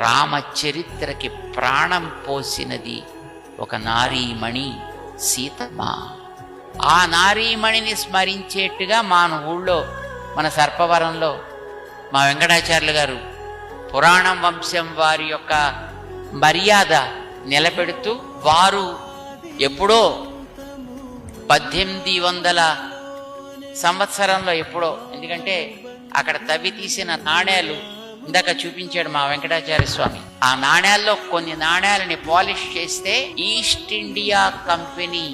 రామచరిత్రకి ప్రాణం పోసినది ఒక నారీమణి సీతమ్మ. ఆ నారీమణిని స్మరించేట్టుగా మన ఊళ్ళో, మన సర్పవరంలో మా వెంకటాచార్యులు గారు పురాణం వంశం వారి యొక్క మర్యాద నిలబెడుతూ, వారు ఎప్పుడో 1800 సంవత్సరంలో ఎప్పుడో, ఎందుకంటే అక్కడ తవ్వి తీసిన నాణేలు ఇందాక చూపించాడు మా వెంకటాచార్య స్వామి. ఆ నాణేల్లో కొన్ని నాణేలని పాలిష్ చేస్తే ఈస్ట్ ఇండియా కంపెనీ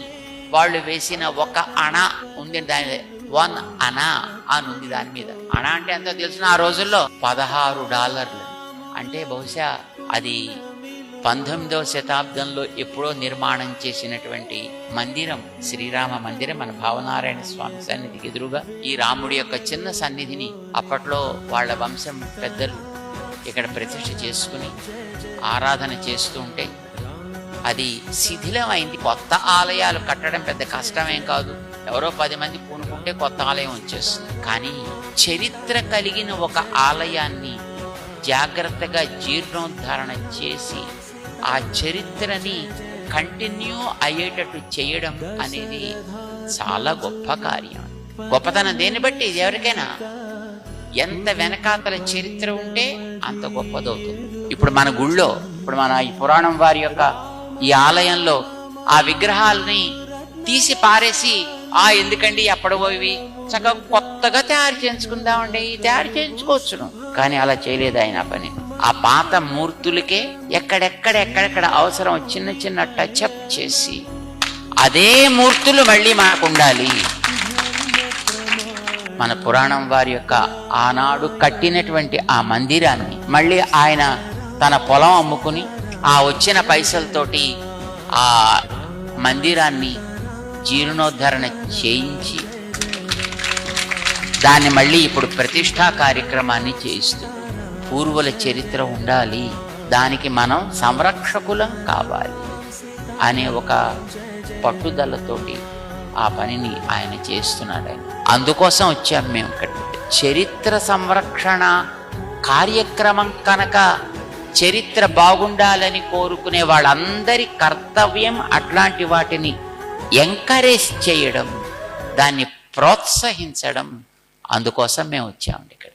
వాళ్ళు వేసిన 1 అణ ఉంది, దాని 1 అణ అని ఉంది దాని మీద. అణ అంటే ఎంతో తెలిసిన ఆ రోజుల్లో $16. అంటే బహుశా అది 19వ శతాబ్దంలో ఎప్పుడో నిర్మాణం చేసినటువంటి మందిరం, శ్రీరామ మందిరం. మన భావనారాయణ స్వామి సన్నిధికి ఎదురుగా ఈ రాముడి యొక్క చిన్న సన్నిధిని అప్పట్లో వాళ్ళ వంశం పెద్దలు ఇక్కడ ప్రతిష్ఠ చేసుకుని ఆరాధన చేస్తూ ఉంటే అది శిథిలం అయింది. కొత్త ఆలయాలు కట్టడం పెద్ద కష్టమేం కాదు, ఎవరో 10 మంది పూనుకుంటే కొత్త ఆలయం వచ్చేస్తుంది. కానీ చరిత్ర కలిగిన ఒక ఆలయాన్ని జాగ్రత్తగా జీర్ణోద్ధరణ చేసి ఆ చరిత్రని కంటిన్యూ అయ్యేటట్టు చేయడం అనేది చాలా గొప్ప కార్యం. గొప్పతనం దేన్ని బట్టి, ఎవరికైనా ఎంత వెనకాతల చరిత్ర ఉంటే అంత గొప్పదవుతుంది. ఇప్పుడు మన గుళ్ళో, ఇప్పుడు మన ఈ పురాణం వారి యొక్క ఈ ఆలయంలో ఆ విగ్రహాలని తీసి పారేసి ఎందుకండి అప్పడబోవి చక్కగా కొత్తగా తయారు చేయించుకుందామండి, తయారు చేయించుకోవచ్చును. కానీ అలా చేయలేదు ఆయన పని. ఆ పాత మూర్తులకే ఎక్కడెక్కడ అవసరం చిన్న చిన్న టచ్అప్ చేసి అదే మూర్తులు మళ్ళీ మనకు ఉండాలి. మన పురాణం వారి యొక్క ఆనాడు కట్టినటువంటి ఆ మందిరాన్ని మళ్ళీ ఆయన తన పొలం అమ్ముకుని ఆ వచ్చిన పైసలతోటి ఆ మందిరాన్ని జీర్ణోద్ధరణ చేయించి దాన్ని మళ్ళీ ఇప్పుడు ప్రతిష్ఠా కార్యక్రమాన్ని చేయిస్తుంది. పూర్వుల చరిత్ర ఉండాలి, దానికి మనం సంరక్షకులం కావాలి అనే ఒక పట్టుదలతోటి ఆ పనిని ఆయన చేస్తున్నాడు. ఆయన అందుకోసం వచ్చాం మేము ఇక్కడ. చరిత్ర సంరక్షణ కార్యక్రమం కనుక చరిత్ర బాగుండాలని కోరుకునే వాళ్ళందరి కర్తవ్యం అట్లాంటి వాటిని ఎంకరేజ్ చేయడం, దాన్ని ప్రోత్సహించడం. అందుకోసం మేము వచ్చామండి ఇక్కడ.